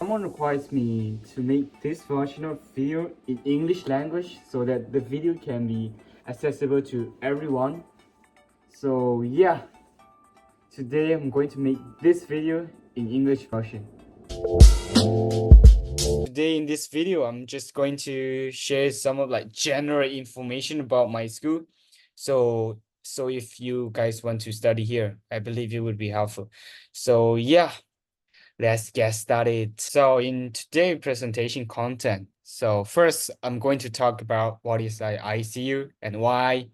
Someone requires me to make this version of video in English language so that the video can be accessible to everyone. So yeah, today I'm going to make this video in English version. Today in this video, I'm just going to share some of like general information about my school. So if you guys want to study here, I believe it would be helpful. So yeah, let's get started. So in today's presentation content, so first I'm going to talk about what is ICU and why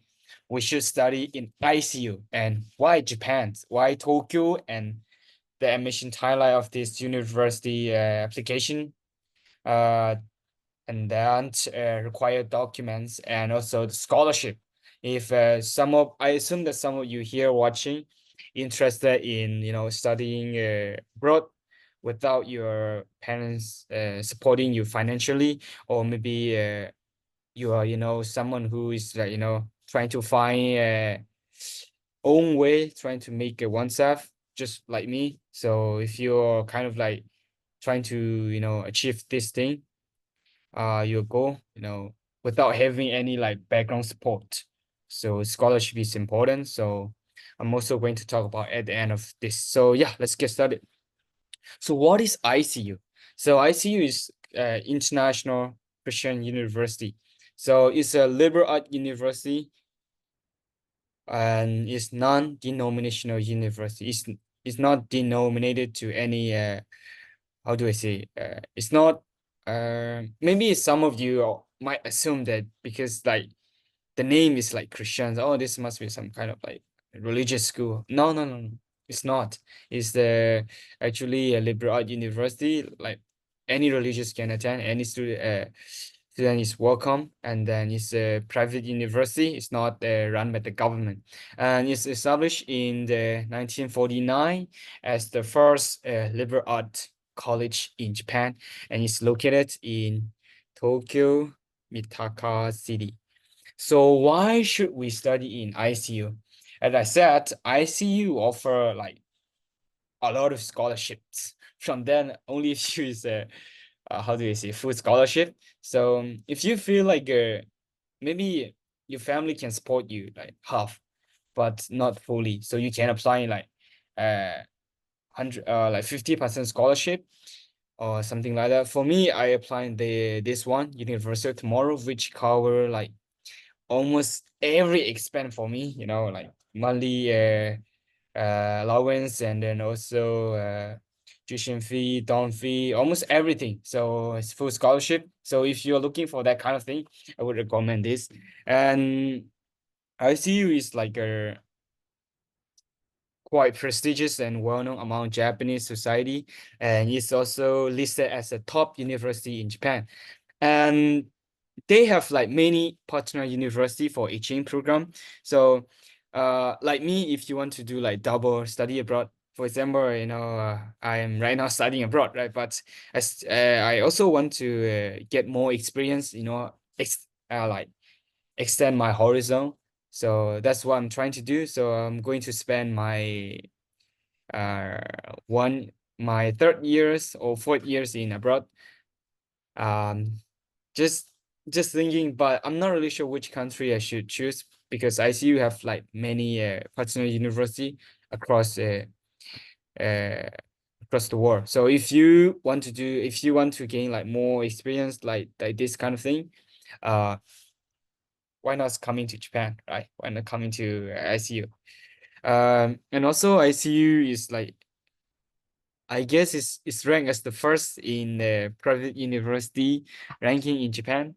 we should study in ICU and why Japan, why Tokyo, and the admission timeline of this university application, uh, and then required documents and also the scholarship. If I assume that some of you here watching interested in studying abroad without your parents supporting you financially, or maybe you are someone who is like trying to find own way, trying to make it oneself, just like me. So if you're kind of like trying to achieve this thing, your goal, without having any like background support. So scholarship is important. So I'm also going to talk about at the end of this. So yeah, let's get started. So what is ICU? So ICU is International Christian University. So it's a liberal art university and it's non-denominational university. It's not denominated to any how do I say? It's not. Maybe some of you might assume that because like the name is like Christians. Oh, this must be some kind of like religious school. No, no, no, no. It's not. It's the actually a liberal art university. Like any religious can attend. Any student is welcome. And then it's a private university. It's not run by the government. And it's established in the 1949 as the first liberal art college in Japan, and it's located in Tokyo, Mitaka City. So why should we study in ICU? As I said, ICU offer like a lot of scholarships. From then, only if you is how do you say full scholarship. So if you feel like maybe your family can support you like half, but not fully, so you can apply like 50% scholarship or something like that. For me, I applied this one University of Tomorrow, which cover like almost every expense for me, like monthly allowance, and then also tuition fee, dorm fee, almost everything. So it's full scholarship. So if you're looking for that kind of thing, I would recommend this. And ICU is like a quite prestigious and well-known among Japanese society, and it's also listed as a top university in Japan. And they have like many partner university for exchange program. So like me, if you want to do like double study abroad, for example, I am right now studying abroad, right? But as I also want to get more experience, like extend my horizon. So that's what I'm trying to do. So I'm going to spend uh one my third years or fourth years in abroad. Um, just just thinking, but I'm not really sure which country I should choose because I see you have like many partner university across uh across the world. So if you want to gain like more experience like this kind of thing, uh why not coming to Japan, right? Why not coming to ICU? And also ICU is like I guess it's ranked as the first in the private university ranking in Japan.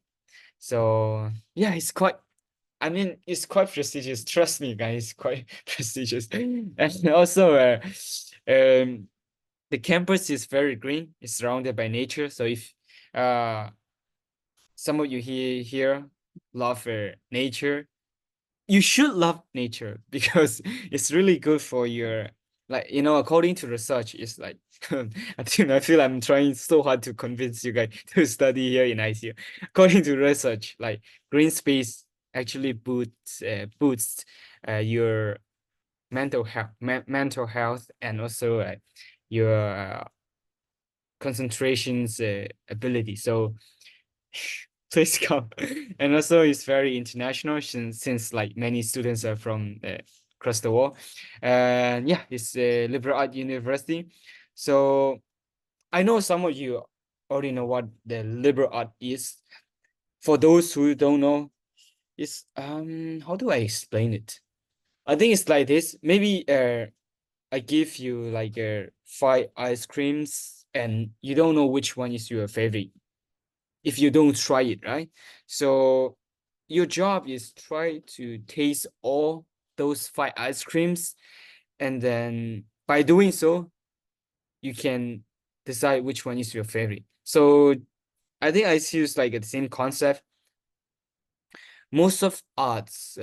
So yeah, I mean, it's quite prestigious. Trust me, guys, it's quite prestigious. And also, the campus is very green. It's surrounded by nature. So if uh some of you here love nature, you should love nature because it's really good for your like according to research it's like I feel I'm trying so hard to convince you guys to study here in ICU. According to research, like green space actually boosts your mental health and also your concentrations ability. So please come. And also it's very international since like many students are from across the world. And yeah, it's a liberal art university. So I know some of you already know what the liberal art is. For those who don't know, it's how do I explain it? I think it's like this. Maybe I give you like five ice creams and you don't know which one is your favorite if you don't try it, right? So your job is try to taste all those five ice creams, and then by doing so, you can decide which one is your favorite. So I think I use like the same concept. Most of us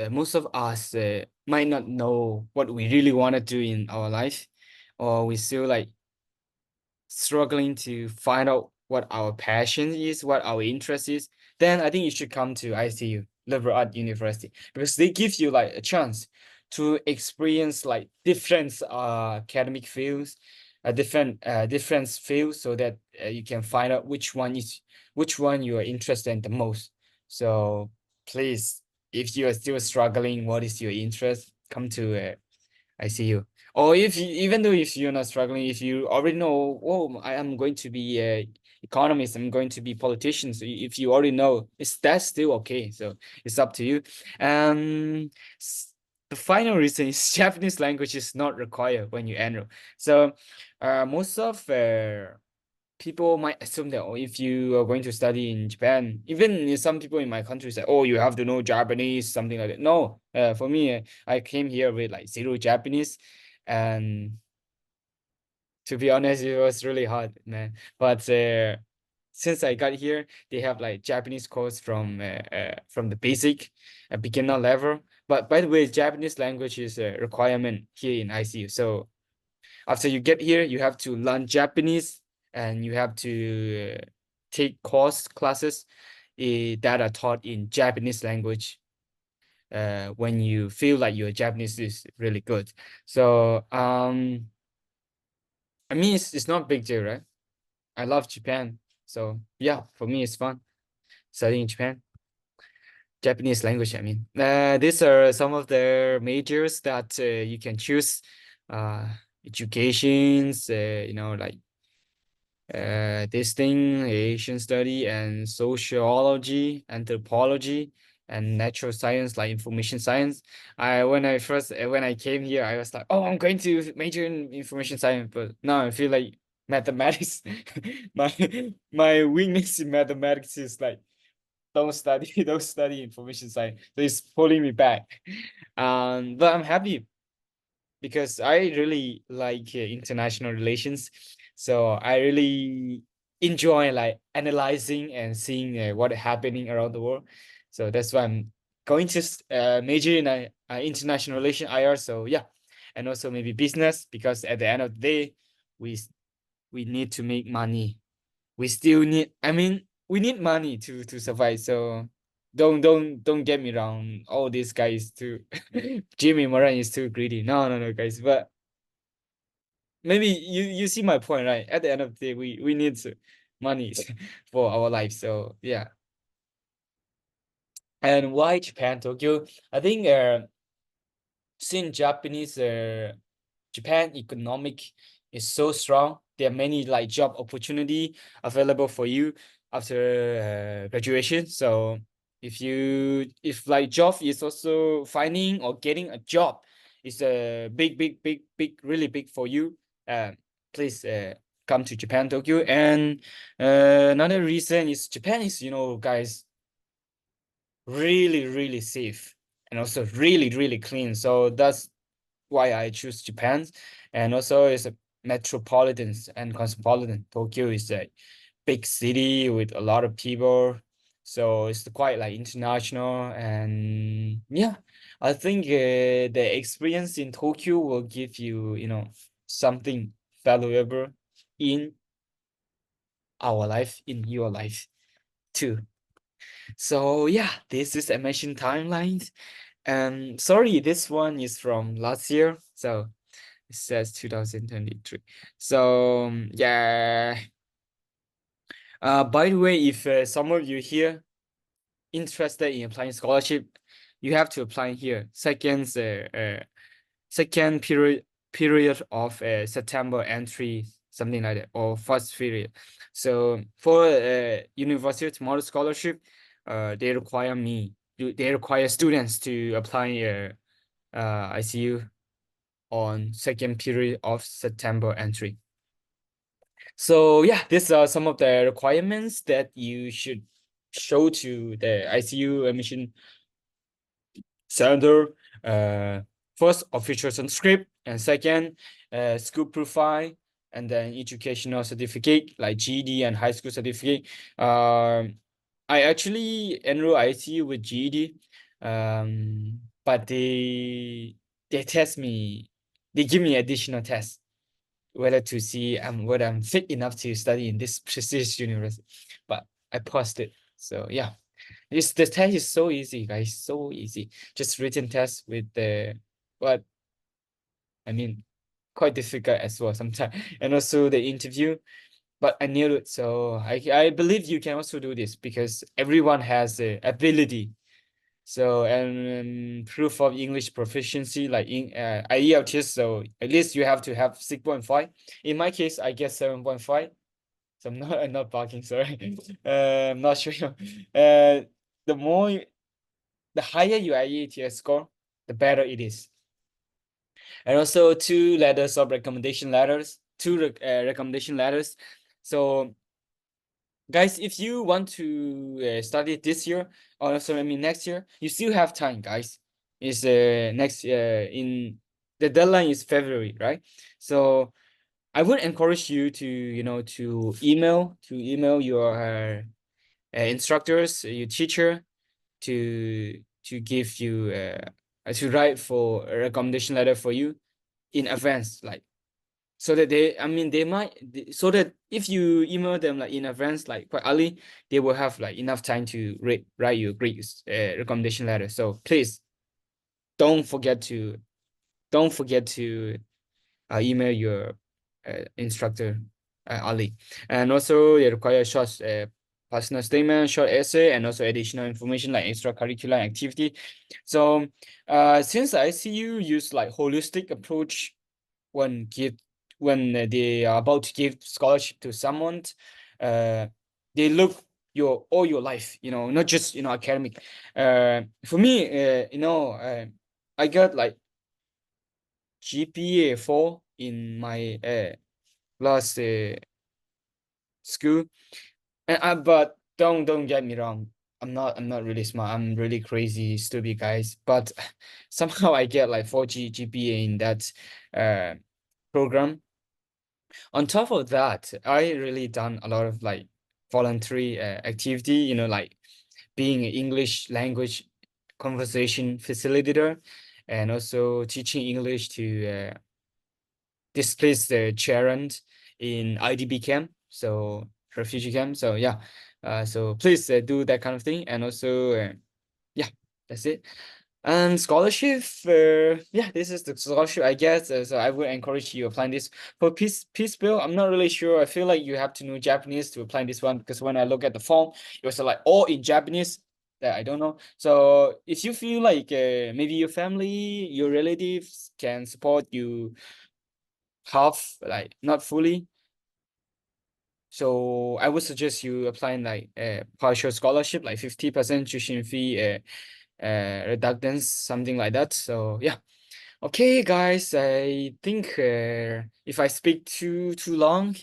might not know what we really want to do in our life, or we still like struggling to find out what our passion is, what our interest is, then I think you should come to ICU, Liberal Art University, because they give you like a chance to experience like different academic fields, different fields, so that you can find out which one you are interested in the most. So please, if you are still struggling, what is your interest? Come to I see you. Or if you, even though if you're not struggling, if you already know, oh, I am going to be a economist, I'm going to be politician. So if you already know, it's that's still okay. So it's up to you. Um, the final reason is Japanese language is not required when you enroll. So, most of people might assume that, oh, if you are going to study in Japan, even some people in my country say, oh, you have to know Japanese, something like that. No, for me, I came here with like zero Japanese, and to be honest, it was really hard, man. But since I got here, they have like Japanese course from the basic, beginner level. But by the way, Japanese language is a requirement here in ICU. So after you get here, you have to learn Japanese and you have to take classes that are taught in Japanese language when you feel like your Japanese is really good. So I mean it's not a big deal, right? I love Japan. So yeah, for me it's fun studying in Japan. Japanese language, I mean. These are some of the majors that you can choose. Uh, educations, like this thing, Asian study and sociology, anthropology, and natural science like information science. When I came here, I was like, oh, I'm going to major in information science, but now I feel like mathematics. my my weakness in mathematics is like don't study, don't study information science. So it's pulling me back. But I'm happy because I really like international relations. So I really enjoy like analyzing and seeing what happening around the world. So that's why I'm going to major in international relation IR. So yeah, and also maybe business because at the end of the day, we we need to make money. We still need. I mean, we need money to survive. So don't get me wrong. All these guys too. Jimmy Moran is too greedy. No, no, no, guys. But maybe you see my point, right? At the end of the day, we need money for our life. So yeah. And why Japan, Tokyo? I think since Japan economic is so strong, there are many like job opportunity available for you after graduation. So if like job is also finding or getting a job is a big really big for you, please come to Japan, Tokyo. And another reason is Japan is, guys, really safe and also really clean. So that's why I choose Japan. And also it's a metropolitan and cosmopolitan. Tokyo is a big city with a lot of people. So it's quite like international. And yeah, I think the experience in Tokyo will give you, something valuable in our life, in your life too. So yeah, this is emission timelines. And sorry, this one is from last year. So it says 2023. So yeah, By the way, if some of you here interested in applying scholarship, you have to apply here. Second period of September entry, something like that, or first period. So for university model scholarship, they require they require students to apply ICU on second period of September entry. So yeah, these are some of the requirements that you should show to the ICU admission center. First, official transcript, and second, school profile, and then educational certificate like GED and high school certificate. I actually enroll ICU with GED, but they test me, they give me additional tests whether to see whether I'm fit enough to study in this prestigious university. But I passed it. So yeah. The test is so easy, guys. So easy. Just written test with the but I mean quite difficult as well sometimes. And also the interview. But I knew it. So I believe you can also do this because everyone has the ability. So and proof of English proficiency like in IELTS. So at least you have to have 6.5. In my case, I get 7.5. So I'm not barking, sorry. I'm not sure. The more the higher your IELTS score, the better it is. And also two letters of recommendation letters, recommendation letters. So guys, if you want to study this year, or also I mean next year, you still have time, guys. Is next in the deadline is February, right? So I would encourage you to email your instructors, your teacher, to give you to write for a recommendation letter for you in advance, like so that they might so that if you email them like in advance, like quite early, they will have like enough time to write you a great recommendation letter. So please don't forget to don't forget to email your instructor early. And also they require short personal statement, short essay, and also additional information like extracurricular activity. So since I see you use like holistic approach when they are about to give scholarship to someone, they look all your life, not just academic. For me, I got like GPA 4 in my last school, and but don't get me wrong, I'm not really smart, I'm really crazy stupid, guys, but somehow I get like 4 GPA in that program. On top of that, I really done a lot of like voluntary activity, like being an English language conversation facilitator, and also teaching English to displaced Gerund in IDB camp, so refugee camp. So yeah, so please do that kind of thing, and also yeah, that's it. And scholarship, yeah, this is the scholarship I get. So I would encourage you applying this for peace bill. I'm not really sure. I feel like you have to know Japanese to apply this one because when I look at the form, it was like all in Japanese. That I don't know. So if you feel like maybe your family, your relatives can support you half, like not fully, so I would suggest you applying like a partial scholarship, like 50% tuition fee reductance, something like that. So yeah. Okay, guys, I think if I speak too long,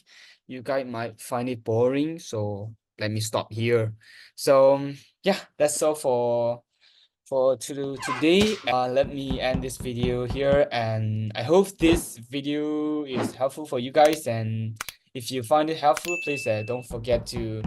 you guys might find it boring. So let me stop here. So yeah, that's all for today. Let me end this video here, and I hope this video is helpful for you guys. And if you find it helpful, please don't forget to